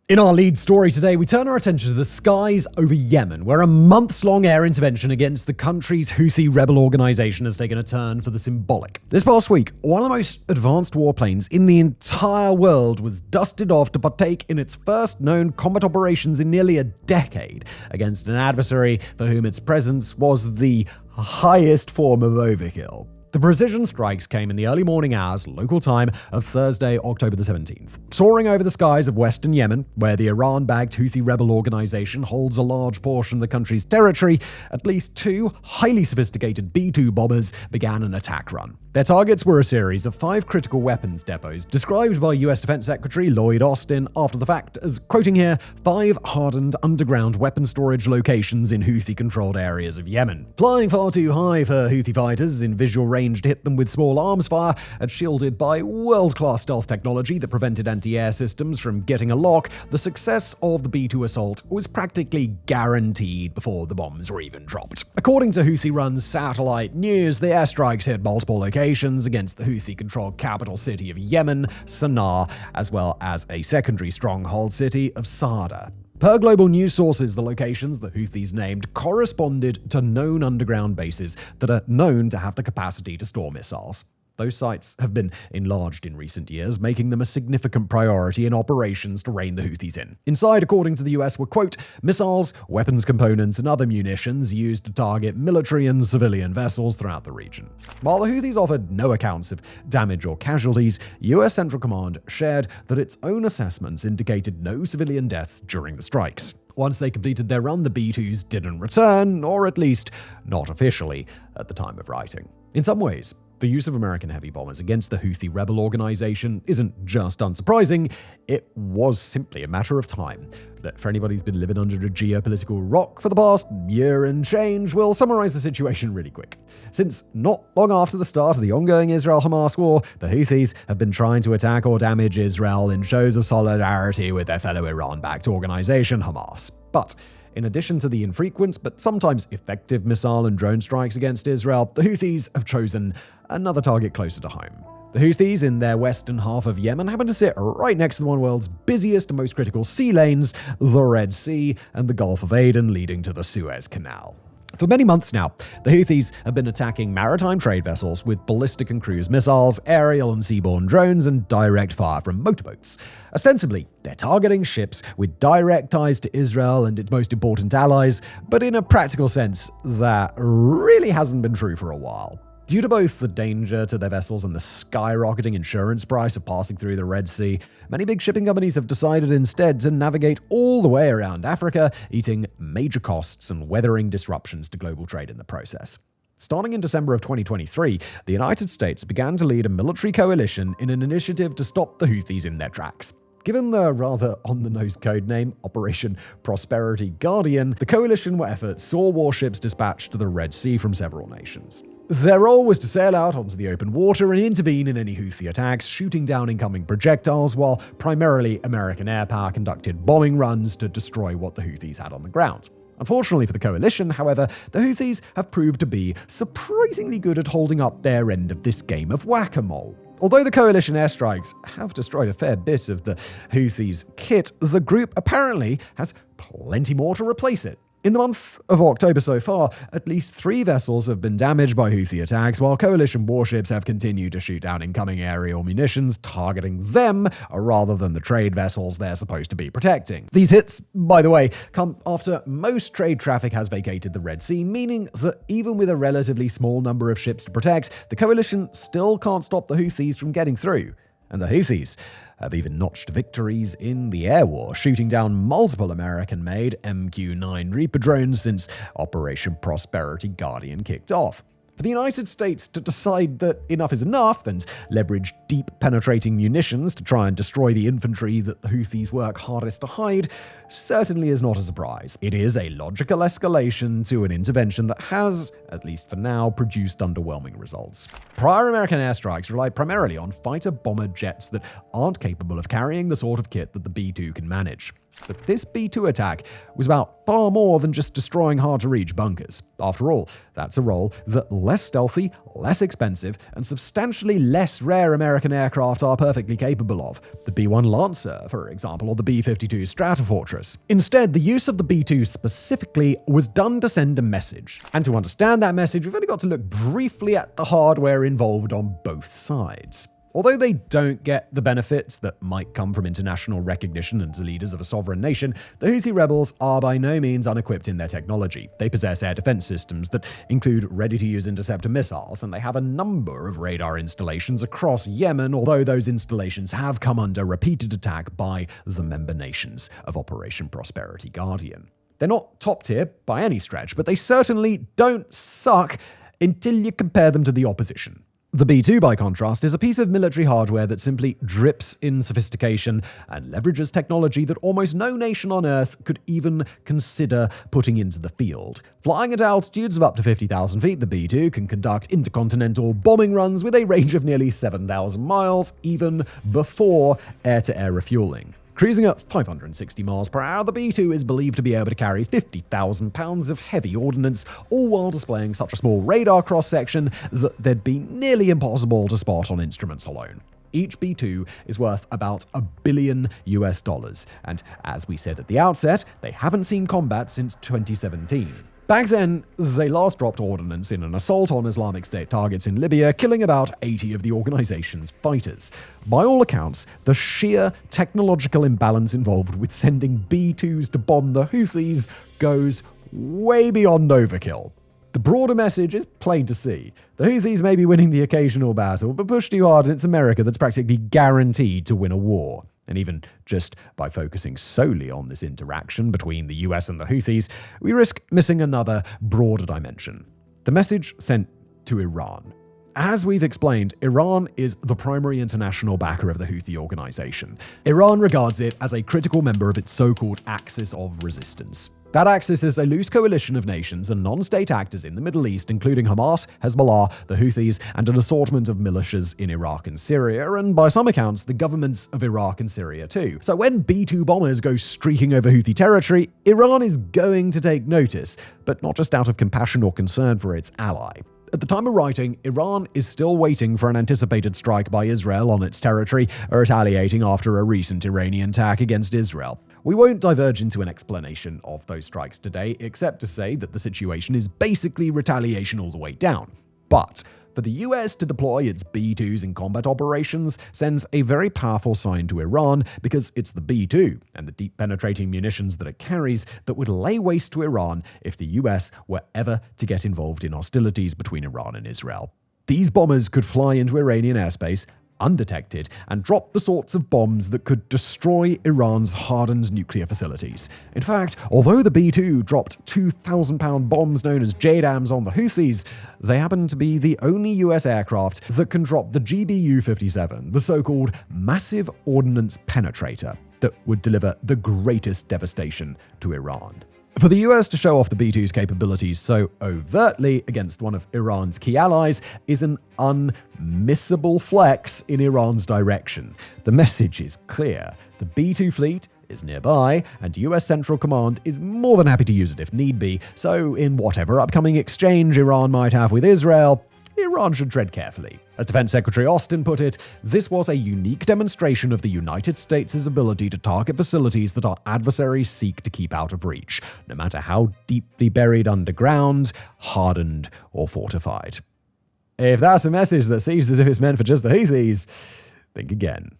In our lead story today, we turn our attention to the skies over Yemen, where a months-long air intervention against the country's Houthi rebel organization has taken a turn for the symbolic. This past week, one of the most advanced warplanes in the entire world was dusted off to partake in its first known combat operations in nearly a decade against an adversary for whom its presence was the highest form of overkill. The precision strikes came in the early morning hours, local time, of Thursday, October the 17th. Soaring over the skies of western Yemen, where the Iran-backed Houthi rebel organization holds a large portion of the country's territory, at least two highly sophisticated B-2 bombers began an attack run. Their targets were a series of 5 critical weapons depots, described by US Defense Secretary Lloyd Austin after the fact as, quoting here, 5 hardened underground weapon storage locations in Houthi-controlled areas of Yemen. Flying far too high for Houthi fighters in visual range to hit them with small arms fire, and shielded by world-class stealth technology that prevented anti-air systems from getting a lock, the success of the B-2 assault was practically guaranteed before the bombs were even dropped. According to Houthi-run satellite news, the airstrikes hit multiple locations against the Houthi-controlled capital city of Yemen, Sana'a, as well as a secondary stronghold city of Sada. Per global news sources, the locations the Houthis named corresponded to known underground bases that are known to have the capacity to store missiles. Those sites have been enlarged in recent years, making them a significant priority in operations to rein the Houthis in. Inside, according to the US, were, quote, missiles, weapons components, and other munitions used to target military and civilian vessels throughout the region. While the Houthis offered no accounts of damage or casualties, US Central Command shared that its own assessments indicated no civilian deaths during the strikes. Once they completed their run, the B-2s didn't return, or at least not officially, at the time of writing. In some ways, the use of American heavy bombers against the Houthi rebel organization isn't just unsurprising, it was simply a matter of time. But for anybody who's been living under a geopolitical rock for the past year and change, we'll summarize the situation really quick. Since not long after the start of the ongoing Israel-Hamas war, the Houthis have been trying to attack or damage Israel in shows of solidarity with their fellow Iran-backed organization, Hamas. But in addition to the infrequent but sometimes effective missile and drone strikes against Israel, the Houthis have chosen another target closer to home. The Houthis, in their western half of Yemen, happen to sit right next to one of the world's busiest and most critical sea lanes, the Red Sea and the Gulf of Aden leading to the Suez Canal. For many months now, the Houthis have been attacking maritime trade vessels with ballistic and cruise missiles, aerial and seaborne drones, and direct fire from motorboats. Ostensibly, they're targeting ships with direct ties to Israel and its most important allies, but in a practical sense, that really hasn't been true for a while. Due to both the danger to their vessels and the skyrocketing insurance price of passing through the Red Sea, many big shipping companies have decided instead to navigate all the way around Africa, eating major costs and weathering disruptions to global trade in the process. Starting in December of 2023, the United States began to lead a military coalition in an initiative to stop the Houthis in their tracks. Given the rather on-the-nose codename Operation Prosperity Guardian, the coalition effort saw warships dispatched to the Red Sea from several nations. Their role was to sail out onto the open water and intervene in any Houthi attacks, shooting down incoming projectiles, while primarily American air power conducted bombing runs to destroy what the Houthis had on the ground. Unfortunately for the coalition, however, the Houthis have proved to be surprisingly good at holding up their end of this game of whack-a-mole. Although the coalition airstrikes have destroyed a fair bit of the Houthis' kit, the group apparently has plenty more to replace it. In the month of October so far, at least 3 vessels have been damaged by Houthi attacks, while coalition warships have continued to shoot down incoming aerial munitions, targeting them rather than the trade vessels they're supposed to be protecting. These hits, by the way, come after most trade traffic has vacated the Red Sea, meaning that even with a relatively small number of ships to protect, the coalition still can't stop the Houthis from getting through. And the Houthis have even notched victories in the air war, shooting down multiple American-made MQ-9 Reaper drones since Operation Prosperity Guardian kicked off. For the United States to decide that enough is enough and leverage deep penetrating munitions to try and destroy the infantry that the Houthis work hardest to hide certainly is not a surprise. It is a logical escalation to an intervention that has, at least for now, produced underwhelming results. Prior American airstrikes relied primarily on fighter bomber jets that aren't capable of carrying the sort of kit that the B-2 can manage. But this B-2 attack was about far more than just destroying hard-to-reach bunkers. After all, that's a role that less stealthy, less expensive, and substantially less rare American aircraft are perfectly capable of. The B-1 Lancer, for example, or the B-52 Stratofortress. Instead, the use of the B-2 specifically was done to send a message. And to understand that message, we've only got to look briefly at the hardware involved on both sides. Although they don't get the benefits that might come from international recognition as leaders of a sovereign nation, the Houthi rebels are by no means unequipped in their technology. They possess air defense systems that include ready-to-use interceptor missiles, and they have a number of radar installations across Yemen, although those installations have come under repeated attack by the member nations of Operation Prosperity Guardian. They're not top tier by any stretch, but they certainly don't suck until you compare them to the opposition. The B-2, by contrast, is a piece of military hardware that simply drips in sophistication and leverages technology that almost no nation on Earth could even consider putting into the field. Flying at altitudes of up to 50,000 feet, the B-2 can conduct intercontinental bombing runs with a range of nearly 7,000 miles, even before air-to-air refueling. Cruising at 560 miles per hour, the B-2 is believed to be able to carry 50,000 pounds of heavy ordnance, all while displaying such a small radar cross-section that they'd be nearly impossible to spot on instruments alone. Each B-2 is worth about $1 billion, and as we said at the outset, they haven't seen combat since 2017. Back then, they last dropped ordnance in an assault on Islamic State targets in Libya, killing about 80 of the organization's fighters. By all accounts, the sheer technological imbalance involved with sending B-2s to bomb the Houthis goes way beyond overkill. The broader message is plain to see. The Houthis may be winning the occasional battle, but push too hard and it's America that's practically guaranteed to win a war. And even just by focusing solely on this interaction between the US and the Houthis, we risk missing another broader dimension. The message sent to Iran. As we've explained, Iran is the primary international backer of the Houthi organization. Iran regards it as a critical member of its so-called axis of resistance. That axis is a loose coalition of nations and non-state actors in the Middle East, including Hamas, Hezbollah, the Houthis, and an assortment of militias in Iraq and Syria, and by some accounts, the governments of Iraq and Syria too. So when B-2 bombers go streaking over Houthi territory, Iran is going to take notice, but not just out of compassion or concern for its ally. At the time of writing, Iran is still waiting for an anticipated strike by Israel on its territory, retaliating after a recent Iranian attack against Israel. We won't diverge into an explanation of those strikes today, except to say that the situation is basically retaliation all the way down. But for the US to deploy its B-2s in combat operations sends a very powerful sign to Iran, because it's the B-2 and the deep penetrating munitions that it carries that would lay waste to Iran if the US were ever to get involved in hostilities between Iran and Israel. These bombers could fly into Iranian airspace undetected and drop the sorts of bombs that could destroy Iran's hardened nuclear facilities. In fact, although the B-2 dropped 2,000-pound bombs known as JDAMs on the Houthis, they happen to be the only US aircraft that can drop the GBU-57, the so-called Massive Ordnance Penetrator, that would deliver the greatest devastation to Iran. For the US to show off the B-2's capabilities so overtly against one of Iran's key allies is an unmissable flex in Iran's direction. The message is clear. The B-2 fleet is nearby, and US Central Command is more than happy to use it if need be, so in whatever upcoming exchange Iran might have with Israel, Iran should tread carefully. As Defense Secretary Austin put it, this was a unique demonstration of the United States' ability to target facilities that our adversaries seek to keep out of reach, no matter how deeply buried underground, hardened, or fortified. If that's a message that seems as if it's meant for just the Houthis, think again.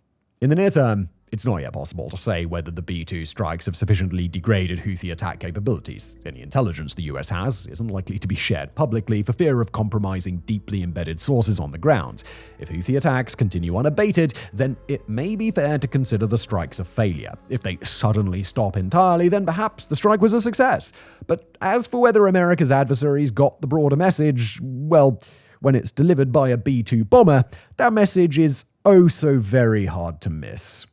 In the near term, it's not yet possible to say whether the B-2 strikes have sufficiently degraded Houthi attack capabilities. Any intelligence the US has isn't likely to be shared publicly for fear of compromising deeply embedded sources on the ground. If Houthi attacks continue unabated, then it may be fair to consider the strikes a failure. If they suddenly stop entirely, then perhaps the strike was a success. But as for whether America's adversaries got the broader message, well, when it's delivered by a B-2 bomber, that message is oh so very hard to miss.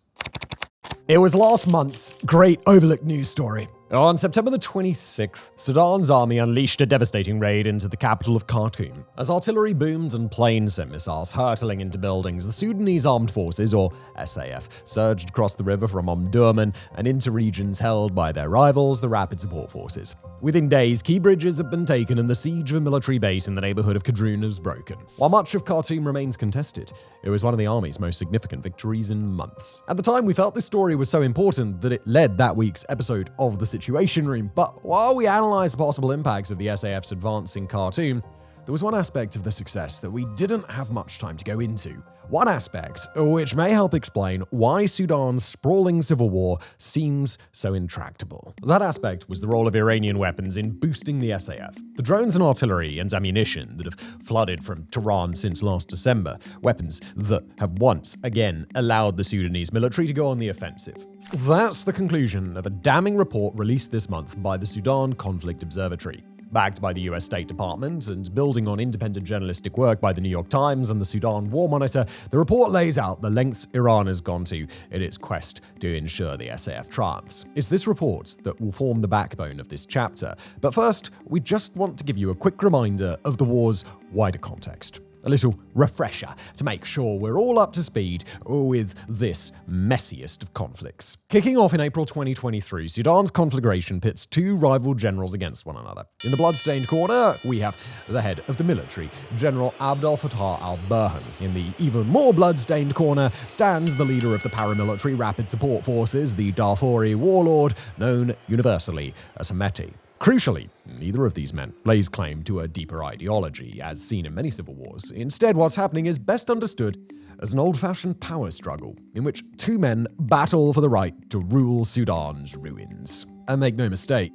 It was last month's great overlooked news story. On September the 26th, Sudan's army unleashed a devastating raid into the capital of Khartoum. As artillery boomed and planes sent missiles hurtling into buildings, the Sudanese Armed Forces, or SAF, surged across the river from Omdurman and into regions held by their rivals, the Rapid Support Forces. Within days, key bridges had been taken and the siege of a military base in the neighborhood of Kadroun was broken. While much of Khartoum remains contested, it was one of the army's most significant victories in months. At the time, we felt this story was so important that it led that week's episode of The Situation Room. But while we analysed the possible impacts of the SAF's advance in Khartoum, there was one aspect of the success that we didn't have much time to go into. One aspect which may help explain why Sudan's sprawling civil war seems so intractable. That aspect was the role of Iranian weapons in boosting the SAF. The drones and artillery and ammunition that have flooded from Tehran since last December, weapons that have once again allowed the Sudanese military to go on the offensive. That's the conclusion of a damning report released this month by the Sudan Conflict Observatory. Backed by the US State Department and building on independent journalistic work by the New York Times and the Sudan War Monitor, the report lays out the lengths Iran has gone to in its quest to ensure the SAF triumphs. It's this report that will form the backbone of this chapter. But first, we just want to give you a quick reminder of the war's wider context. A little refresher to make sure we're all up to speed with this messiest of conflicts. Kicking off in April 2023, Sudan's conflagration pits two rival generals against one another. In the blood-stained corner, we have the head of the military, General Abdel Fattah al-Burhan. In the even more blood-stained corner stands the leader of the paramilitary Rapid Support Forces, the Darfuri warlord known universally as Houthis. Crucially, neither of these men lays claim to a deeper ideology, as seen in many civil wars. Instead, what's happening is best understood as an old-fashioned power struggle, in which two men battle for the right to rule Sudan's ruins. And make no mistake,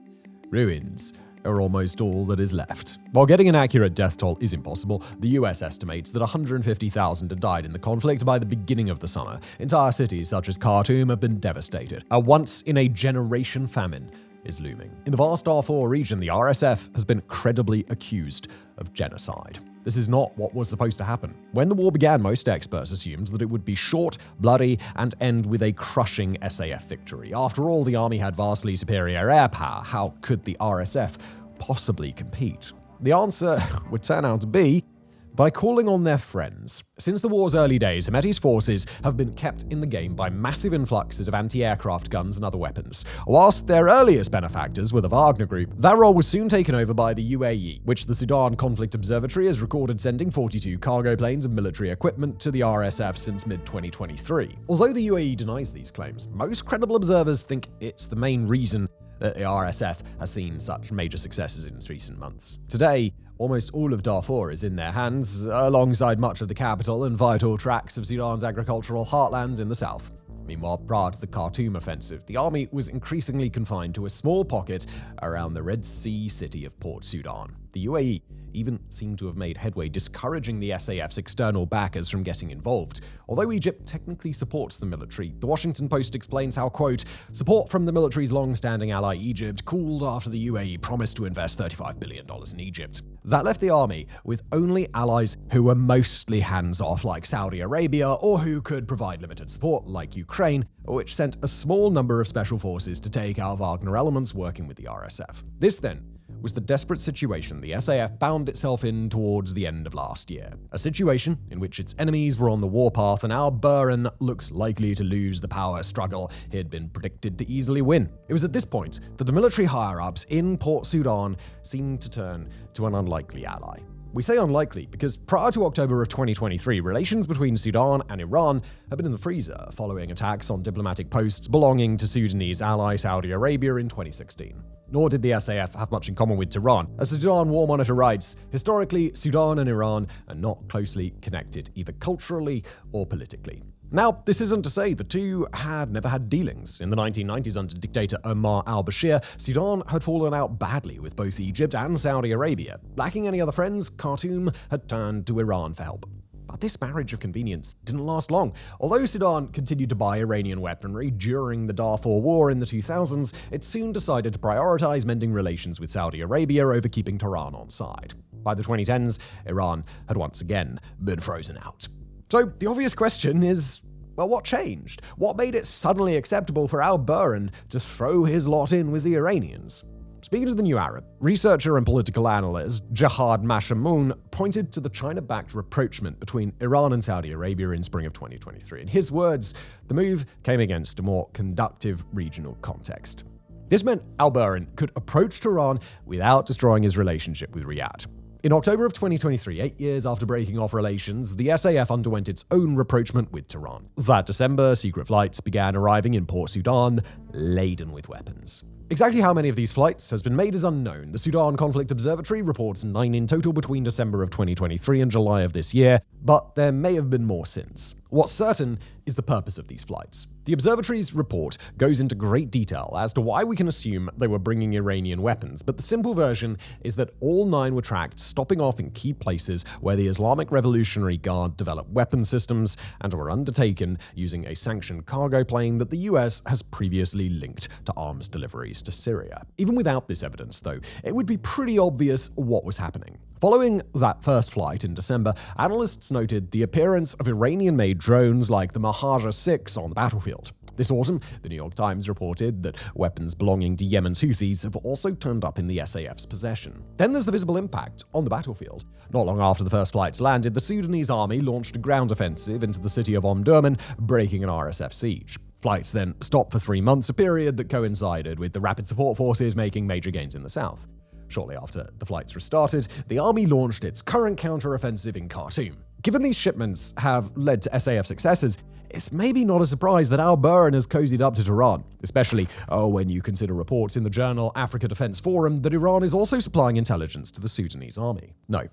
ruins are almost all that is left. While getting an accurate death toll is impossible, the US estimates that 150,000 had died in the conflict by the beginning of the summer. Entire cities such as Khartoum have been devastated. A once-in-a-generation famine is looming. In the vast Darfur region, the RSF has been credibly accused of genocide. This is not what was supposed to happen. When the war began, most experts assumed that it would be short, bloody, and end with a crushing SAF victory. After all, the army had vastly superior air power. How could the RSF possibly compete? The answer would turn out to be by calling on their friends. Since the war's early days, Houthis forces have been kept in the game by massive influxes of anti-aircraft guns and other weapons. Whilst their earliest benefactors were the Wagner Group, that role was soon taken over by the UAE, which the Sudan Conflict Observatory has recorded sending 42 cargo planes and military equipment to the RSF since mid-2023. Although the UAE denies these claims, most credible observers think it's the main reason that the RSF has seen such major successes in recent months. Today, almost all of Darfur is in their hands, alongside much of the capital and vital tracts of Sudan's agricultural heartlands in the south. Meanwhile, prior to the Khartoum offensive, the army was increasingly confined to a small pocket around the Red Sea city of Port Sudan. The UAE even seemed to have made headway discouraging the SAF's external backers from getting involved. Although Egypt technically supports the military, the Washington Post explains how, quote, support from the military's long-standing ally Egypt cooled after the UAE promised to invest $35 billion in Egypt. That left the army with only allies who were mostly hands-off, like Saudi Arabia, or who could provide limited support, like Ukraine, which sent a small number of special forces to take out Wagner elements working with the RSF. This, then, was the desperate situation the SAF found itself in towards the end of last year. A situation in which its enemies were on the warpath and al-Burhan looked likely to lose the power struggle he had been predicted to easily win. It was at this point that the military higher-ups in Port Sudan seemed to turn to an unlikely ally. We say unlikely because prior to October of 2023, relations between Sudan and Iran have been in the freezer following attacks on diplomatic posts belonging to Sudanese ally Saudi Arabia in 2016. Nor did the SAF have much in common with Tehran. As the Sudan War Monitor writes, historically, Sudan and Iran are not closely connected, either culturally or politically. Now, this isn't to say the two had never had dealings. In the 1990s under dictator Omar al-Bashir, Sudan had fallen out badly with both Egypt and Saudi Arabia. Lacking any other friends, Khartoum had turned to Iran for help. But this marriage of convenience didn't last long. Although Sudan continued to buy Iranian weaponry during the Darfur War in the 2000s, it soon decided to prioritize mending relations with Saudi Arabia over keeping Tehran on side. By the 2010s, Iran had once again been frozen out. So the obvious question is, Well, what changed? What made it suddenly acceptable for al-Burhan to throw his lot in with the Iranians? Speaking to the New Arab, researcher and political analyst Jihad Mashamoun pointed to the China-backed rapprochement between Iran and Saudi Arabia in spring of 2023. In his words, the move came against a more conducive regional context. This meant al-Burhan could approach Tehran without destroying his relationship with Riyadh. In October of 2023, 8 years after breaking off relations, the SAF underwent its own rapprochement with Tehran. That December, secret flights began arriving in Port Sudan, laden with weapons. Exactly how many of these flights has been made is unknown. The Sudan Conflict Observatory reports 9 in total between December of 2023 and July of this year, but there may have been more since. What's certain is the purpose of these flights. The observatory's report goes into great detail as to why we can assume they were bringing Iranian weapons, but the simple version is that all 9 were tracked, stopping off in key places where the Islamic Revolutionary Guard developed weapon systems and were undertaken using a sanctioned cargo plane that the US has previously linked to arms deliveries to Syria. Even without this evidence, though, it would be pretty obvious what was happening. Following that first flight in December, analysts noted the appearance of Iranian-made drones like the Mahajr 6 on the battlefield. This autumn, the New York Times reported that weapons belonging to Yemen's Houthis have also turned up in the SAF's possession. Then there's the visible impact on the battlefield. Not long after the first flights landed, the Sudanese army launched a ground offensive into the city of Omdurman, breaking an RSF siege. Flights then stopped for 3 months, a period that coincided with the rapid support forces making major gains in the south. Shortly after the flights restarted, the army launched its current counter-offensive in Khartoum. Given these shipments have led to SAF successes, it's maybe not a surprise that al-Burhan has cozied up to Tehran, especially when you consider reports in the journal Africa Defense Forum that Iran is also supplying intelligence to the Sudanese army. No.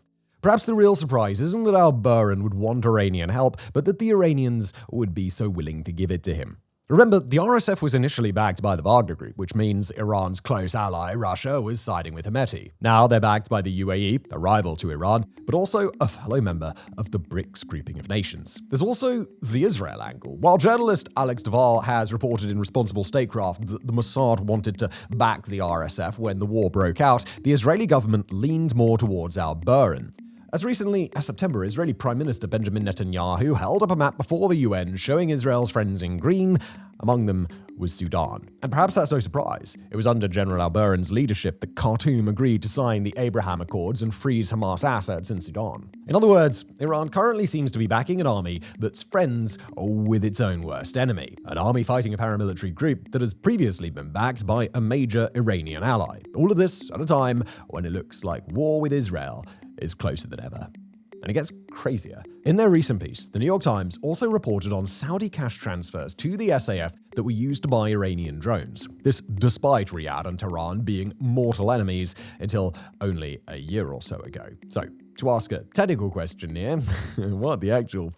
Perhaps the real surprise isn't that al-Burhan would want Iranian help, but that the Iranians would be so willing to give it to him. Remember, the RSF was initially backed by the Wagner Group, which means Iran's close ally, Russia, was siding with Houthi. Now they're backed by the UAE, a rival to Iran, but also a fellow member of the BRICS grouping of nations. There's also the Israel angle. While journalist Alex Duval has reported in Responsible Statecraft that the Mossad wanted to back the RSF when the war broke out, the Israeli government leaned more towards al-Burhan. As recently as September, Israeli Prime Minister Benjamin Netanyahu held up a map before the UN showing Israel's friends in green. Among them was Sudan. And perhaps that's no surprise. It was under General al-Burhan's leadership that Khartoum agreed to sign the Abraham Accords and freeze Hamas assets in Sudan. In other words, Iran currently seems to be backing an army that's friends with its own worst enemy, an army fighting a paramilitary group that has previously been backed by a major Iranian ally. All of this at a time when it looks like war with Israel is closer than ever. And it gets crazier. In their recent piece, the New York Times also reported on Saudi cash transfers to the SAF that were used to buy Iranian drones. This despite Riyadh and Tehran being mortal enemies until only a year or so ago. So, to ask a technical question here, what the actual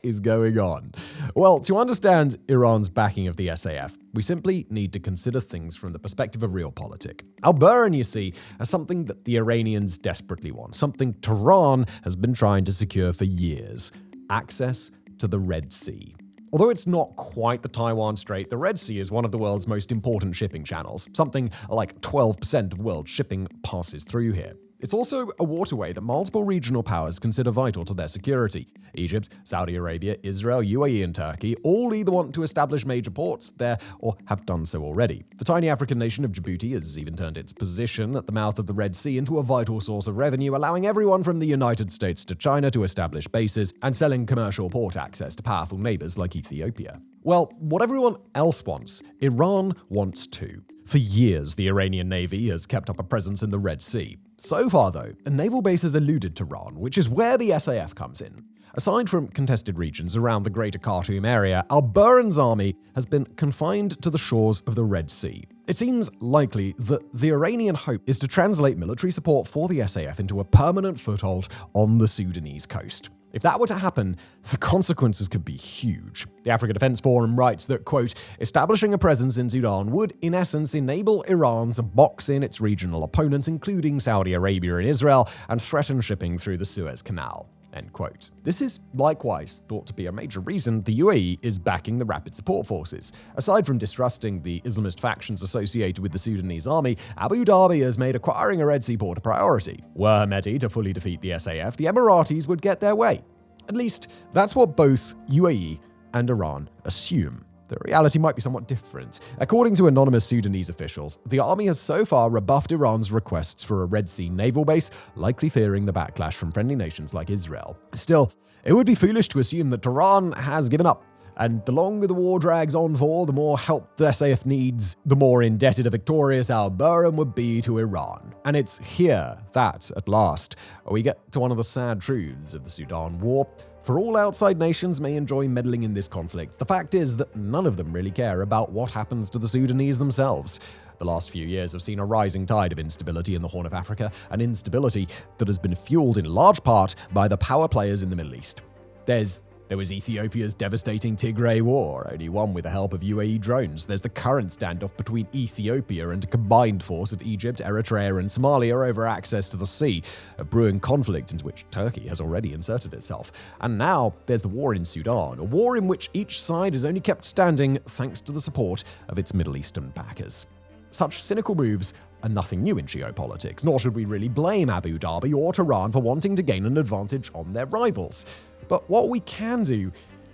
is going on? Well, to understand Iran's backing of the SAF, we simply need to consider things from the perspective of realpolitik. Al-Burhan, you see, has something that the Iranians desperately want, something Tehran has been trying to secure for years: access to the Red Sea. Although it's not quite the Taiwan Strait, the Red Sea is one of the world's most important shipping channels. Something like 12% of world shipping passes through here. It's also a waterway that multiple regional powers consider vital to their security. Egypt, Saudi Arabia, Israel, UAE, and Turkey all either want to establish major ports there or have done so already. The tiny African nation of Djibouti has even turned its position at the mouth of the Red Sea into a vital source of revenue, allowing everyone from the United States to China to establish bases and selling commercial port access to powerful neighbors like Ethiopia. Well, what everyone else wants, Iran wants too. For years, the Iranian Navy has kept up a presence in the Red Sea. So far, though, a naval base has eluded Tehran, which is where the SAF comes in. Aside from contested regions around the greater Khartoum area, al-Burhan's army has been confined to the shores of the Red Sea. It seems likely that the Iranian hope is to translate military support for the SAF into a permanent foothold on the Sudanese coast. If that were to happen, the consequences could be huge. The Africa Defense Forum writes that, quote, establishing a presence in Sudan would, in essence, enable Iran to box in its regional opponents, including Saudi Arabia and Israel, and threaten shipping through the Suez Canal. End quote. This is likewise thought to be a major reason the UAE is backing the Rapid Support Forces. Aside from distrusting the Islamist factions associated with the Sudanese army, Abu Dhabi has made acquiring a Red Sea port a priority. Were Houthi to fully defeat the SAF, the Emiratis would get their way. At least, that's what both UAE and Iran assume. The reality might be somewhat different. According to anonymous Sudanese officials, the army has so far rebuffed Iran's requests for a Red Sea naval base, likely fearing the backlash from friendly nations like Israel. Still, it would be foolish to assume that Tehran has given up. And the longer the war drags on for, the more help the SAF needs, the more indebted a victorious al-Burhan would be to Iran. And it's here that, at last, we get to one of the sad truths of the Sudan war. For all outside nations may enjoy meddling in this conflict, the fact is that none of them really care about what happens to the Sudanese themselves. The last few years have seen a rising tide of instability in the Horn of Africa, an instability that has been fueled in large part by the power players in the Middle East. There was Ethiopia's devastating Tigray War, only won with the help of UAE drones. There's the current standoff between Ethiopia and a combined force of Egypt, Eritrea, and Somalia over access to the sea, a brewing conflict into which Turkey has already inserted itself. And now there's the war in Sudan, a war in which each side is only kept standing thanks to the support of its Middle Eastern backers. Such cynical moves are nothing new in geopolitics, nor should we really blame Abu Dhabi or Tehran for wanting to gain an advantage on their rivals. But what we can do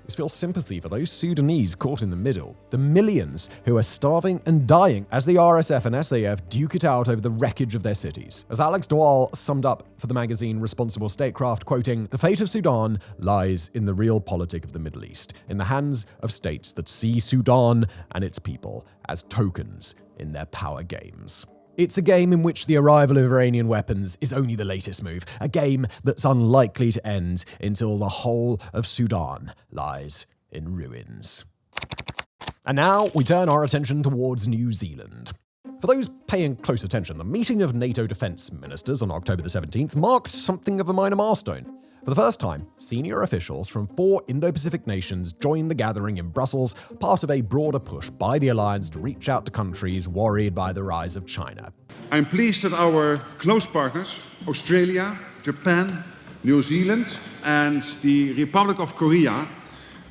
is feel sympathy for those Sudanese caught in the middle, the millions who are starving and dying as the RSF and SAF duke it out over the wreckage of their cities. As Alex Dwal summed up for the magazine Responsible Statecraft, quoting, "The fate of Sudan lies in the realpolitik of the Middle East, in the hands of states that see Sudan and its people as tokens in their power games." It's a game in which the arrival of Iranian weapons is only the latest move, a game that's unlikely to end until the whole of Sudan lies in ruins. And now we turn our attention towards New Zealand. For those paying close attention, the meeting of NATO defense ministers on October the 17th marked something of a minor milestone. For the first time, senior officials from 4 Indo-Pacific nations joined the gathering in Brussels, part of a broader push by the alliance to reach out to countries worried by the rise of China. I'm pleased that our close partners, Australia, Japan, New Zealand, and the Republic of Korea,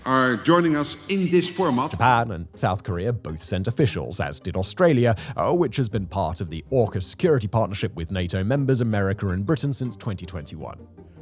are joining us in this format. Japan and South Korea both sent officials, as did Australia, which has been part of the AUKUS security partnership with NATO members America and Britain since 2021.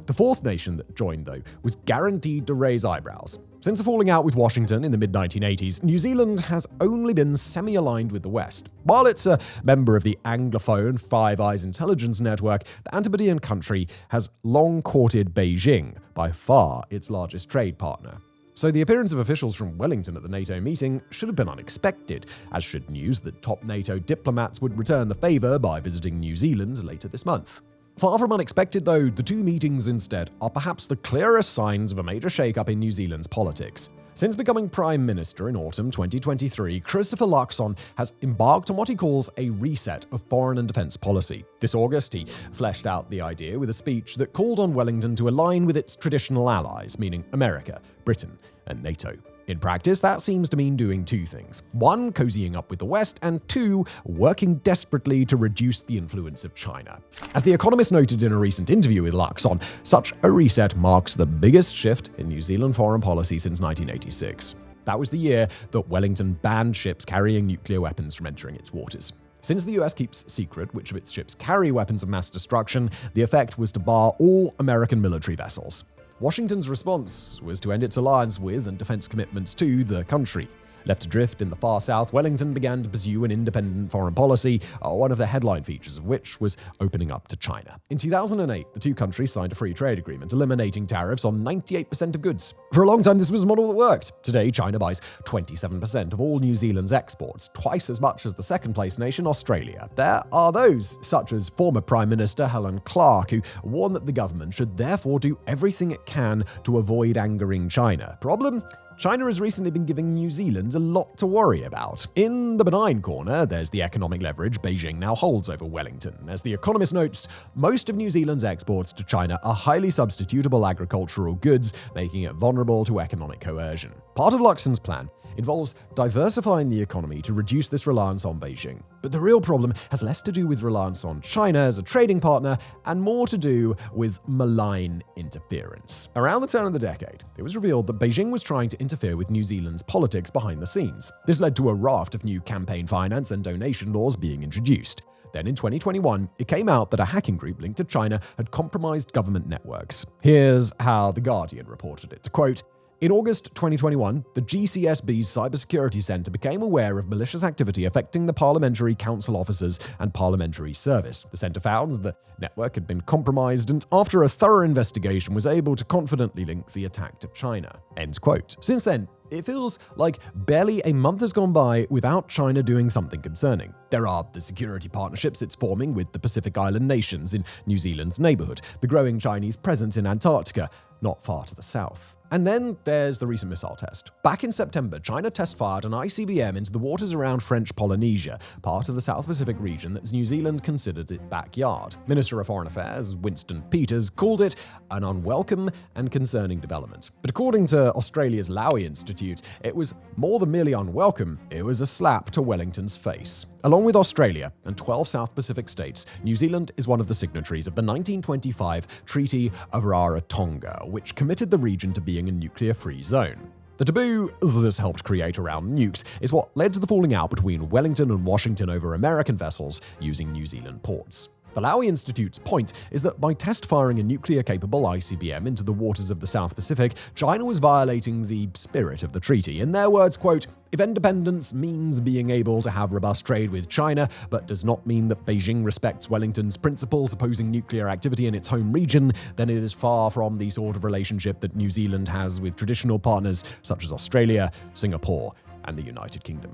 The fourth nation that joined, though, was guaranteed to raise eyebrows. Since a falling out with Washington in the mid-1980s, New Zealand has only been semi-aligned with the West. While it's a member of the Anglophone Five Eyes intelligence network, the Antipodean country has long courted Beijing, by far its largest trade partner. So the appearance of officials from Wellington at the NATO meeting should have been unexpected, as should news that top NATO diplomats would return the favour by visiting New Zealand later this month. Far from unexpected, though, the 2 meetings instead are perhaps the clearest signs of a major shake-up in New Zealand's politics. Since becoming Prime Minister in autumn 2023, Christopher Luxon has embarked on what he calls a reset of foreign and defence policy. This August, he fleshed out the idea with a speech that called on Wellington to align with its traditional allies, meaning America, Britain, and NATO. In practice, that seems to mean doing 2 things. 1, cozying up with the West, and 2, working desperately to reduce the influence of China. As The Economist noted in a recent interview with Luxon, such a reset marks the biggest shift in New Zealand foreign policy since 1986. That was the year that Wellington banned ships carrying nuclear weapons from entering its waters. Since the US keeps secret which of its ships carry weapons of mass destruction, the effect was to bar all American military vessels. Washington's response was to end its alliance with and defense commitments to the country. Left adrift in the far south, Wellington began to pursue an independent foreign policy, one of the headline features of which was opening up to China. In 2008, the 2 countries signed a free trade agreement, eliminating tariffs on 98% of goods. For a long time, this was a model that worked. Today, China buys 27% of all New Zealand's exports, twice as much as the second-place nation, Australia. There are those, such as former Prime Minister Helen Clark, who warned that the government should therefore do everything it can to avoid angering China. Problem? China has recently been giving New Zealand a lot to worry about. In the benign corner, there's the economic leverage Beijing now holds over Wellington. As The Economist notes, most of New Zealand's exports to China are highly substitutable agricultural goods, making it vulnerable to economic coercion. Part of Luxon's plan involves diversifying the economy to reduce this reliance on Beijing. But the real problem has less to do with reliance on China as a trading partner and more to do with malign interference. Around the turn of the decade, it was revealed that Beijing was trying to interfere with New Zealand's politics behind the scenes. This led to a raft of new campaign finance and donation laws being introduced. Then in 2021, it came out that a hacking group linked to China had compromised government networks. Here's how The Guardian reported it, to quote, In August 2021, the GCSB's Cybersecurity Center became aware of malicious activity affecting the Parliamentary Council officers and Parliamentary Service. The center found the network had been compromised and, after a thorough investigation, was able to confidently link the attack to China. End quote. Since then, it feels like barely a month has gone by without China doing something concerning. There are the security partnerships it's forming with the Pacific Island nations in New Zealand's neighborhood, the growing Chinese presence in Antarctica, not far to the south. And then there's the recent missile test. Back in September, China test-fired an ICBM into the waters around French Polynesia, part of the South Pacific region that New Zealand considered its backyard. Minister of Foreign Affairs Winston Peters called it an unwelcome and concerning development. But according to Australia's Lowy Institute, it was more than merely unwelcome, it was a slap to Wellington's face. Along with Australia and 12 South Pacific states, New Zealand is one of the signatories of the 1925 Treaty of Rarotonga, which committed the region to being a nuclear-free zone. The taboo that's helped create around nukes is what led to the falling out between Wellington and Washington over American vessels using New Zealand ports. The Lowy Institute's point is that by test-firing a nuclear-capable ICBM into the waters of the South Pacific, China was violating the spirit of the treaty. In their words, quote, "If independence means being able to have robust trade with China, but does not mean that Beijing respects Wellington's principles opposing nuclear activity in its home region, then it is far from the sort of relationship that New Zealand has with traditional partners such as Australia, Singapore, and the United Kingdom."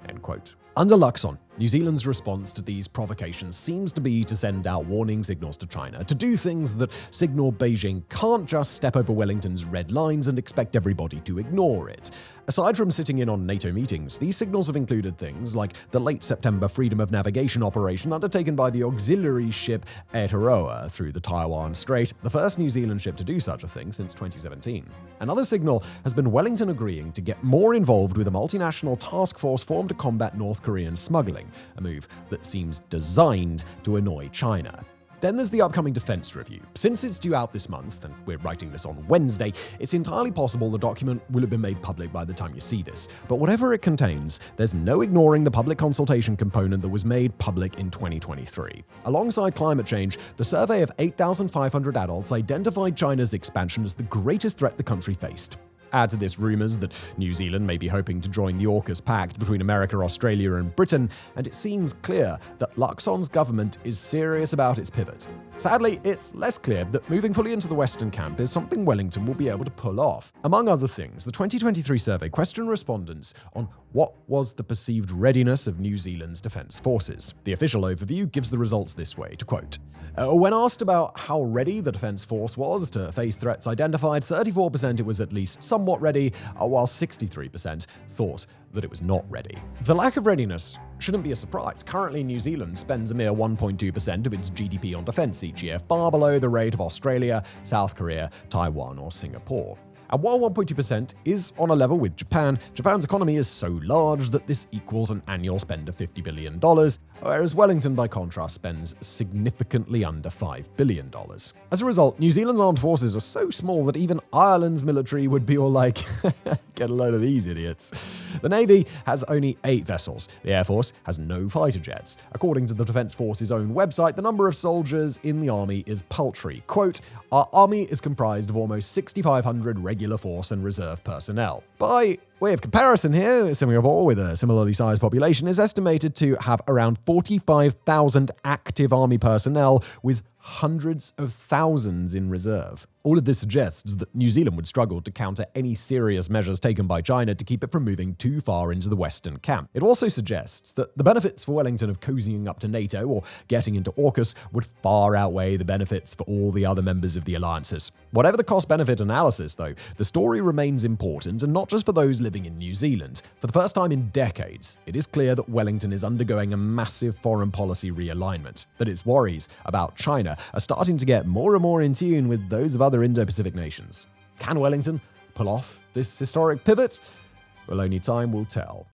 End quote. Under Luxon, New Zealand's response to these provocations seems to be to send out warning signals to China, to do things that signal Beijing can't just step over Wellington's red lines and expect everybody to ignore it. Aside from sitting in on NATO meetings, these signals have included things like the late September freedom of navigation operation undertaken by the auxiliary ship Aotearoa through the Taiwan Strait, the first New Zealand ship to do such a thing since 2017. Another signal has been Wellington agreeing to get more involved with a multinational task force formed to combat North Korean smuggling, a move that seems designed to annoy China. Then there's the upcoming defense review. Since it's due out this month, and we're writing this on Wednesday, it's entirely possible the document will have been made public by the time you see this. But whatever it contains, there's no ignoring the public consultation component that was made public in 2023. Alongside climate change, the survey of 8,500 adults identified China's expansion as the greatest threat the country faced. Add to this rumours that New Zealand may be hoping to join the AUKUS pact between America, Australia and Britain, and it seems clear that Luxon's government is serious about its pivot. Sadly, it's less clear that moving fully into the Western camp is something Wellington will be able to pull off. Among other things, the 2023 survey questioned respondents on what was the perceived readiness of New Zealand's defence forces. The official overview gives the results this way, to quote, "When asked about how ready the defence force was to face threats identified, 34% it was at least somewhat ready, while 63% thought that it was not ready." The lack of readiness shouldn't be a surprise. Currently, New Zealand spends a mere 1.2% of its GDP on defence each year, far below the rate of Australia, South Korea, Taiwan or Singapore. And while 1.2% is on a level with Japan, Japan's economy is so large that this equals an annual spend of $50 billion, whereas Wellington, by contrast, spends significantly under $5 billion. As a result, New Zealand's armed forces are so small that even Ireland's military would be all like, get a load of these idiots. The Navy has only 8 vessels. The Air Force has no fighter jets. According to the Defence Force's own website, the number of soldiers in the army is paltry. Quote, "Our army is comprised of almost 6,500 regular force and reserve personnel." By way of comparison here, Singapore, with a similarly sized population, is estimated to have around 45,000 active army personnel with hundreds of thousands in reserve. All of this suggests that New Zealand would struggle to counter any serious measures taken by China to keep it from moving too far into the Western camp. It also suggests that the benefits for Wellington of cozying up to NATO or getting into AUKUS would far outweigh the benefits for all the other members of the alliances. Whatever the cost-benefit analysis, though, the story remains important, and not just for those living in New Zealand. For the first time in decades, it is clear that Wellington is undergoing a massive foreign policy realignment, that its worries about China are starting to get more and more in tune with those of other Indo-Pacific nations. Can Wellington pull off this historic pivot? Well, only time will tell.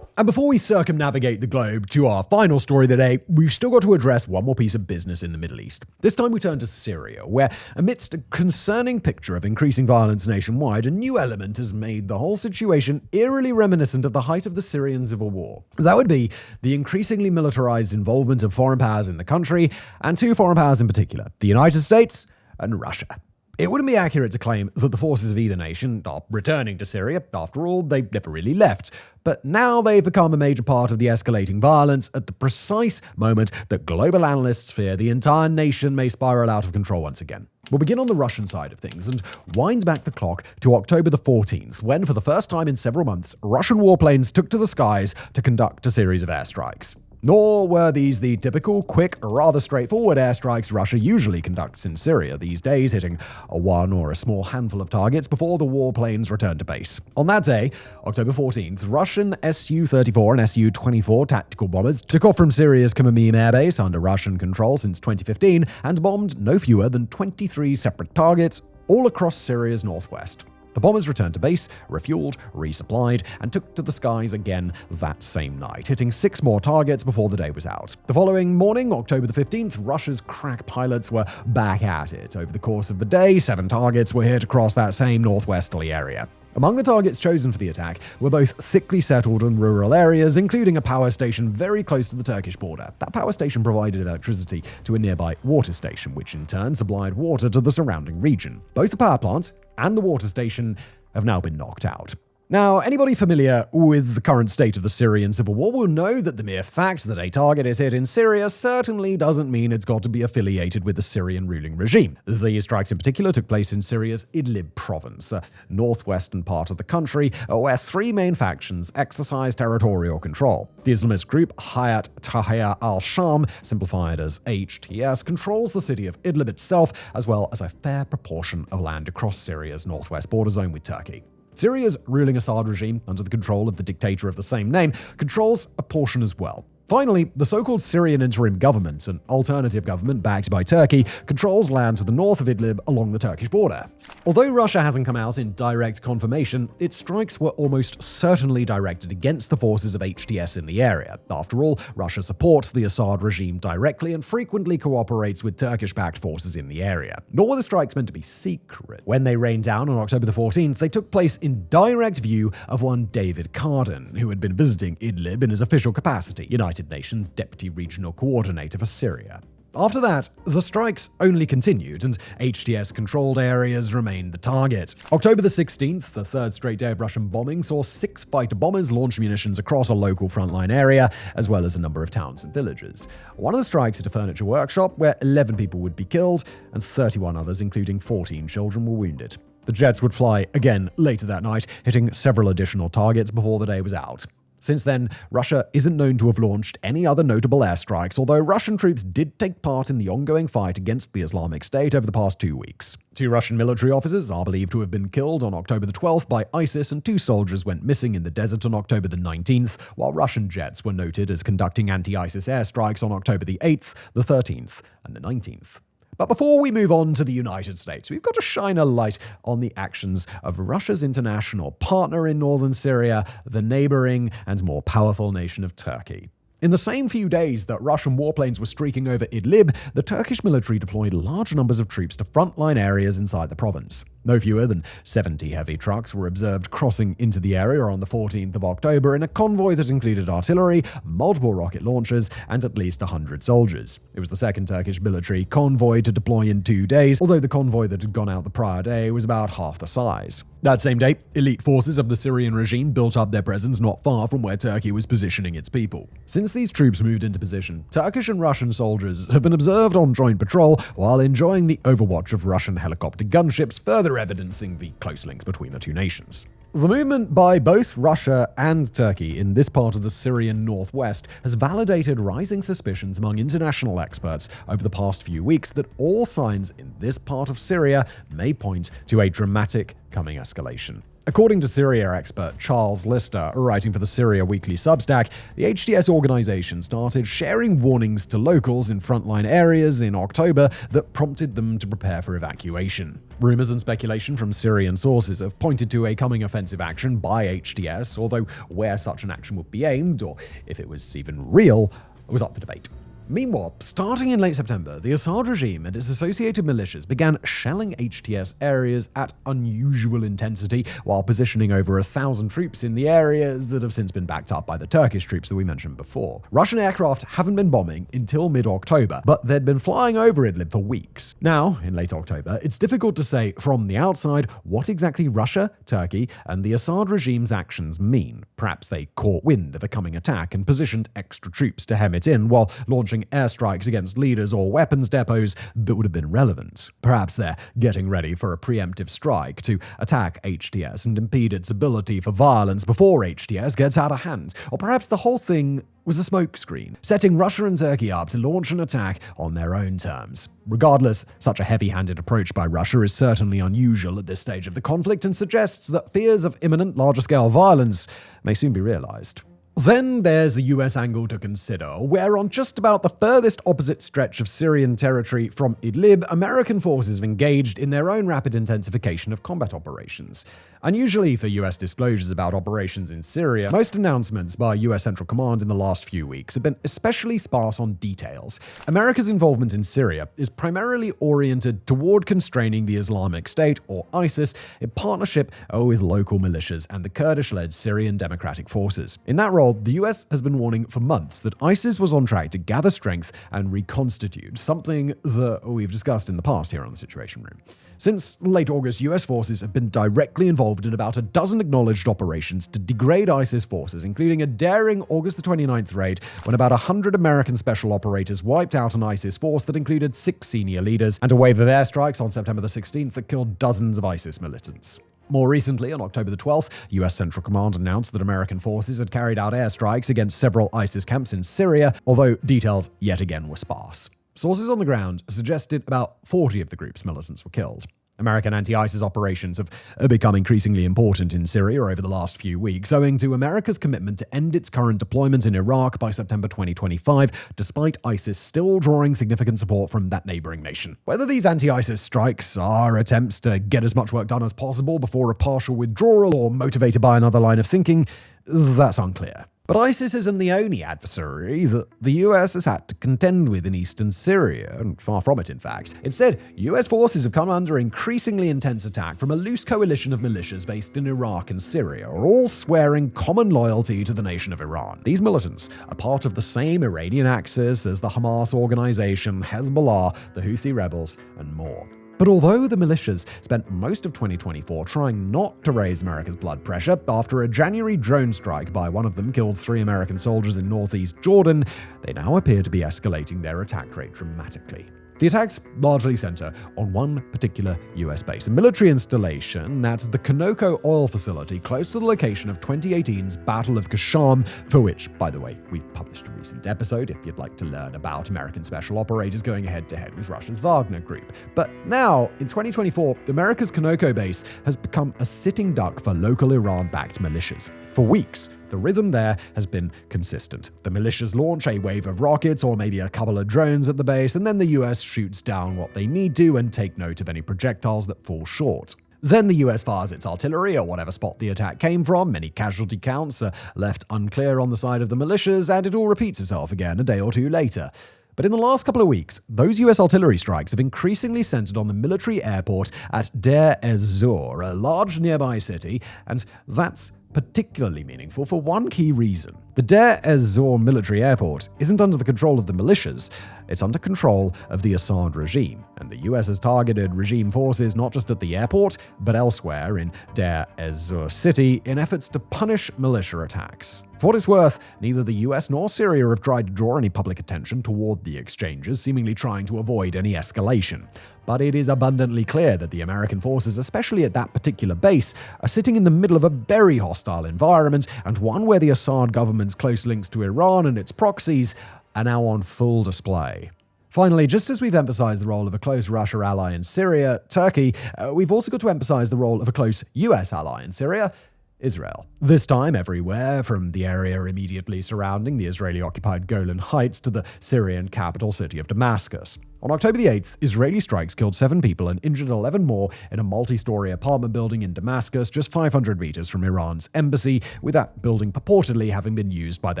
And before we circumnavigate the globe to our final story of the day, we've still got to address one more piece of business in the Middle East. This time we turn to Syria, where amidst a concerning picture of increasing violence nationwide, a new element has made the whole situation eerily reminiscent of the height of the Syrian civil war. That would be the increasingly militarized involvement of foreign powers in the country, and 2 foreign powers in particular, the United States and Russia. It wouldn't be accurate to claim that the forces of either nation are returning to Syria. After all, they never really left. But now they've become a major part of the escalating violence at the precise moment that global analysts fear the entire nation may spiral out of control once again. We'll begin on the Russian side of things and wind back the clock to October the 14th, when, for the first time in several months, Russian warplanes took to the skies to conduct a series of airstrikes. Nor were these the typical, quick, rather straightforward airstrikes Russia usually conducts in Syria these days, hitting one or a small handful of targets before the warplanes return to base. On that day, October 14th, Russian Su-34 and Su-24 tactical bombers took off from Syria's Khmeimim airbase under Russian control since 2015 and bombed no fewer than 23 separate targets all across Syria's northwest. The bombers returned to base, refueled, resupplied, and took to the skies again that same night, hitting 6 more targets before the day was out. The following morning, October the 15th, Russia's crack pilots were back at it. Over the course of the day, 7 targets were hit across that same northwesterly area. Among the targets chosen for the attack were both thickly settled and rural areas, including a power station very close to the Turkish border. That power station provided electricity to a nearby water station, which in turn supplied water to the surrounding region. Both the power plant and the water station have now been knocked out. Now, anybody familiar with the current state of the Syrian civil war will know that the mere fact that a target is hit in Syria certainly doesn't mean it's got to be affiliated with the Syrian ruling regime. These strikes in particular took place in Syria's Idlib province, a northwestern part of the country, where 3 main factions exercise territorial control. The Islamist group Hayat Tahrir al-Sham, simplified as HTS, controls the city of Idlib itself, as well as a fair proportion of land across Syria's northwest border zone with Turkey. Syria's ruling Assad regime, under the control of the dictator of the same name, controls a portion as well. Finally, the so-called Syrian interim government, an alternative government backed by Turkey, controls land to the north of Idlib along the Turkish border. Although Russia hasn't come out in direct confirmation, its strikes were almost certainly directed against the forces of HTS in the area. After all, Russia supports the Assad regime directly and frequently cooperates with Turkish-backed forces in the area. Nor were the strikes meant to be secret. When they rained down on October the 14th, they took place in direct view of one David Carden, who had been visiting Idlib in his official capacity, United Nations Deputy Regional Coordinator for Syria. After that, the strikes only continued, and HTS-controlled areas remained the target. October the 16th, the third straight day of Russian bombing, saw 6 fighter bombers launch munitions across a local frontline area, as well as a number of towns and villages. One of the strikes at a furniture workshop, where 11 people would be killed, and 31 others, including 14 children, were wounded. The jets would fly again later that night, hitting several additional targets before the day was out. Since then, Russia isn't known to have launched any other notable airstrikes, although Russian troops did take part in the ongoing fight against the Islamic State over the past 2 weeks. 2 Russian military officers are believed to have been killed on October the 12th by ISIS, and 2 soldiers went missing in the desert on October the 19th, while Russian jets were noted as conducting anti-ISIS airstrikes on October the 8th, the 13th, and the 19th. But before we move on to the United States, we've got to shine a light on the actions of Russia's international partner in northern Syria, the neighboring and more powerful nation of Turkey. In the same few days that Russian warplanes were streaking over Idlib, the Turkish military deployed large numbers of troops to frontline areas inside the province. No fewer than 70 heavy trucks were observed crossing into the area on the 14th of October in a convoy that included artillery, multiple rocket launchers, and at least 100 soldiers. It was the second Turkish military convoy to deploy in 2 days, although the convoy that had gone out the prior day was about half the size. That same day, elite forces of the Syrian regime built up their presence not far from where Turkey was positioning its people. Since these troops moved into position, Turkish and Russian soldiers have been observed on joint patrol while enjoying the overwatch of Russian helicopter gunships, further evidencing the close links between the two nations. The movement by both Russia and Turkey in this part of the Syrian northwest has validated rising suspicions among international experts over the past few weeks that all signs in this part of Syria may point to a dramatic coming escalation. According to Syria expert Charles Lister, writing for the Syria Weekly Substack, the HTS organization started sharing warnings to locals in frontline areas in October that prompted them to prepare for evacuation. Rumors and speculation from Syrian sources have pointed to a coming offensive action by HTS, although where such an action would be aimed, or if it was even real, was up for debate. Meanwhile, starting in late September, the Assad regime and its associated militias began shelling HTS areas at unusual intensity while positioning over 1,000 troops in the area that have since been backed up by the Turkish troops that we mentioned before. Russian aircraft haven't been bombing until mid-October, but they'd been flying over Idlib for weeks. Now, in late October, it's difficult to say from the outside what exactly Russia, Turkey, and the Assad regime's actions mean. Perhaps they caught wind of a coming attack and positioned extra troops to hem it in while launching airstrikes against leaders or weapons depots that would have been relevant. Perhaps they're getting ready for a preemptive strike to attack HTS and impede its ability for violence before HTS gets out of hand. Or perhaps the whole thing was a smokescreen, setting Russia and Turkey up to launch an attack on their own terms. Regardless, such a heavy-handed approach by Russia is certainly unusual at this stage of the conflict and suggests that fears of imminent larger-scale violence may soon be realized. Then there's the US angle to consider, where on just about the furthest opposite stretch of Syrian territory from Idlib, American forces have engaged in their own rapid intensification of combat operations. Unusually for US disclosures about operations in Syria, most announcements by US Central Command in the last few weeks have been especially sparse on details. America's involvement in Syria is primarily oriented toward constraining the Islamic State, or ISIS, in partnership with local militias and the Kurdish-led Syrian Democratic Forces. In that role, the US has been warning for months that ISIS was on track to gather strength and reconstitute, something that we've discussed in the past here on the Situation Room. Since late August, US forces have been directly involved in about a dozen acknowledged operations to degrade ISIS forces, including a daring August the 29th raid when about 100 American special operators wiped out an ISIS force that included 6 senior leaders, and a wave of airstrikes on September the 16th that killed dozens of ISIS militants. More recently, on October the 12th, US Central Command announced that American forces had carried out airstrikes against several ISIS camps in Syria, although details yet again were sparse. Sources on the ground suggested about 40 of the group's militants were killed. American anti-ISIS operations have become increasingly important in Syria over the last few weeks, owing to America's commitment to end its current deployment in Iraq by September 2025, despite ISIS still drawing significant support from that neighboring nation. Whether these anti-ISIS strikes are attempts to get as much work done as possible before a partial withdrawal or motivated by another line of thinking, that's unclear. But ISIS isn't the only adversary that the US has had to contend with in eastern Syria, and far from it, in fact. Instead, US forces have come under increasingly intense attack from a loose coalition of militias based in Iraq and Syria, all swearing common loyalty to the nation of Iran. These militants are part of the same Iranian axis as the Hamas organization, Hezbollah, the Houthi rebels, and more. But although the militias spent most of 2024 trying not to raise America's blood pressure, after a January drone strike by one of them killed 3 American soldiers in northeast Jordan, they now appear to be escalating their attack rate dramatically. The attacks largely center on one particular US base, a military installation at the Conoco oil facility close to the location of 2018's Battle of Qashm, for which, by the way, we've published a recent episode if you'd like to learn about American special operators going head-to-head with Russia's Wagner Group. But now, in 2024, America's Conoco base has become a sitting duck for local Iran-backed militias. For weeks, the rhythm there has been consistent. The militias launch a wave of rockets or maybe a couple of drones at the base, and then the US shoots down what they need to and take note of any projectiles that fall short. Then the US fires its artillery at whatever spot the attack came from. Many casualty counts are left unclear on the side of the militias, and it all repeats itself again a day or two later. But in the last couple of weeks, those US artillery strikes have increasingly centered on the military airport at Deir ez-Zor, a large nearby city, and that's particularly meaningful for one key reason. The Deir ez-Zor military airport isn't under the control of the militias, it's under control of the Assad regime, and the US has targeted regime forces not just at the airport, but elsewhere in Deir ez-Zor city in efforts to punish militia attacks. For what it's worth, neither the US nor Syria have tried to draw any public attention toward the exchanges, seemingly trying to avoid any escalation. But it is abundantly clear that the American forces, especially at that particular base, are sitting in the middle of a very hostile environment, and one where the Assad government's close links to Iran and its proxies are now on full display. Finally, just as we've emphasized the role of a close Russia ally in Syria, Turkey, we've also got to emphasize the role of a close US ally in Syria, Israel. This time everywhere, from the area immediately surrounding the Israeli-occupied Golan Heights to the Syrian capital city of Damascus. On October the 8th, Israeli strikes killed 7 people and injured 11 more in a multi-story apartment building in Damascus, just 500 meters from Iran's embassy, with that building purportedly having been used by the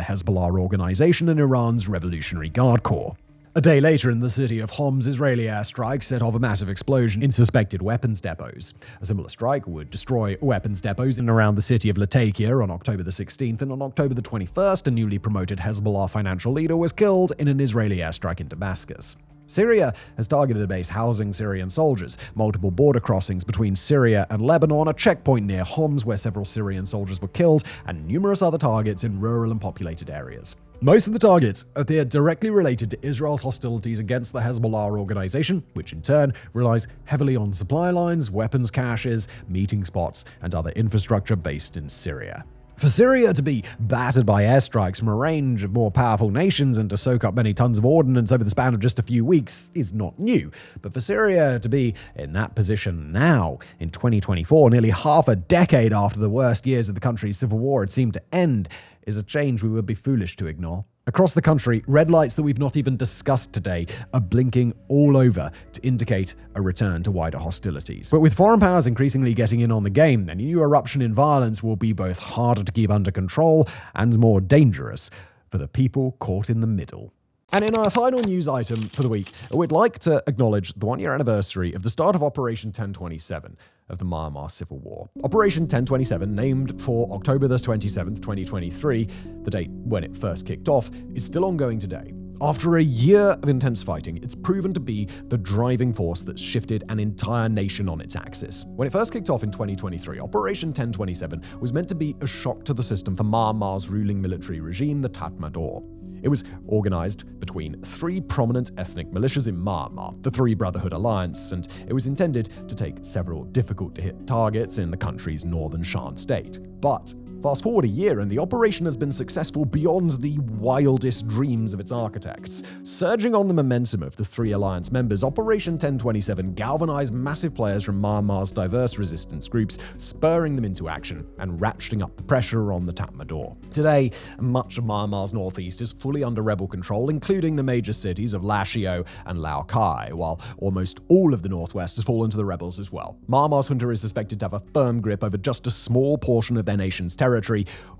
Hezbollah organization and Iran's Revolutionary Guard Corps. A day later in the city of Homs, Israeli airstrikes set off a massive explosion in suspected weapons depots. A similar strike would destroy weapons depots in and around the city of Latakia on October the 16th, and on October the 21st, a newly promoted Hezbollah financial leader was killed in an Israeli airstrike in Damascus. Syria has targeted a base housing Syrian soldiers, multiple border crossings between Syria and Lebanon, a checkpoint near Homs where several Syrian soldiers were killed, and numerous other targets in rural and populated areas. Most of the targets appear directly related to Israel's hostilities against the Hezbollah organization, which in turn relies heavily on supply lines, weapons caches, meeting spots, and other infrastructure based in Syria. For Syria to be battered by airstrikes from a range of more powerful nations and to soak up many tons of ordnance over the span of just a few weeks is not new. But for Syria to be in that position now, in 2024, nearly half a decade after the worst years of the country's civil war had seemed to end, is a change we would be foolish to ignore. Across the country, red lights that we've not even discussed today are blinking all over to indicate a return to wider hostilities. But with foreign powers increasingly getting in on the game, any new eruption in violence will be both harder to keep under control and more dangerous for the people caught in the middle. And in our final news item for the week, we'd like to acknowledge the one-year anniversary of the start of Operation 1027 of the Myanmar Civil War. Operation 1027, named for October the 27th, 2023, the date when it first kicked off, is still ongoing today. After a year of intense fighting, it's proven to be the driving force that's shifted an entire nation on its axis. When it first kicked off in 2023, Operation 1027 was meant to be a shock to the system for Myanmar's ruling military regime, the Tatmadaw. It was organized between three prominent ethnic militias in Myanmar, the Three Brotherhood Alliance, and it was intended to take several difficult-to-hit targets in the country's northern Shan state. But fast forward a year and the operation has been successful beyond the wildest dreams of its architects. Surging on the momentum of the three alliance members, Operation 1027 galvanized massive players from Myanmar's diverse resistance groups, spurring them into action and ratcheting up the pressure on the Tatmadaw. Today, much of Myanmar's northeast is fully under rebel control, including the major cities of Lashio and Lao Cai, while almost all of the northwest has fallen to the rebels as well. Myanmar's junta is suspected to have a firm grip over just a small portion of their nation's territory,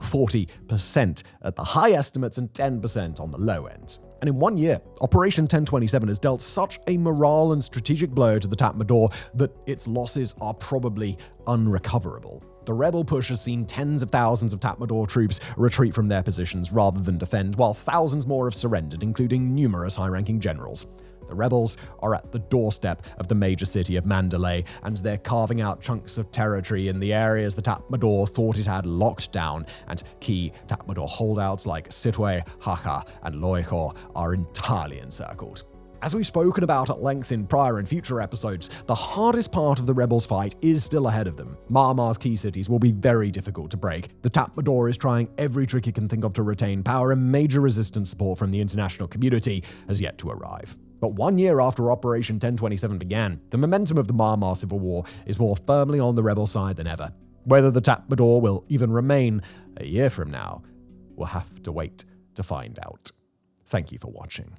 40% at the high estimates and 10% on the low end. And in 1 year, Operation 1027 has dealt such a morale and strategic blow to the Tatmadaw that its losses are probably unrecoverable. The rebel push has seen tens of thousands of Tatmadaw troops retreat from their positions rather than defend, while thousands more have surrendered, including numerous high-ranking generals. The rebels are at the doorstep of the major city of Mandalay, and they're carving out chunks of territory in the areas the Tatmadaw thought it had locked down, and key Tatmadaw holdouts like Sitwe, Hakka, and Loikhor are entirely encircled. As we've spoken about at length in prior and future episodes, the hardest part of the rebels' fight is still ahead of them. Myanmar's key cities will be very difficult to break. The Tatmadaw is trying every trick it can think of to retain power, and major resistance support from the international community has yet to arrive. But 1 year after Operation 1027 began, the momentum of the Myanmar Civil War is more firmly on the rebel side than ever. Whether the Tatmadaw will even remain a year from now, we'll have to wait to find out. Thank you for watching.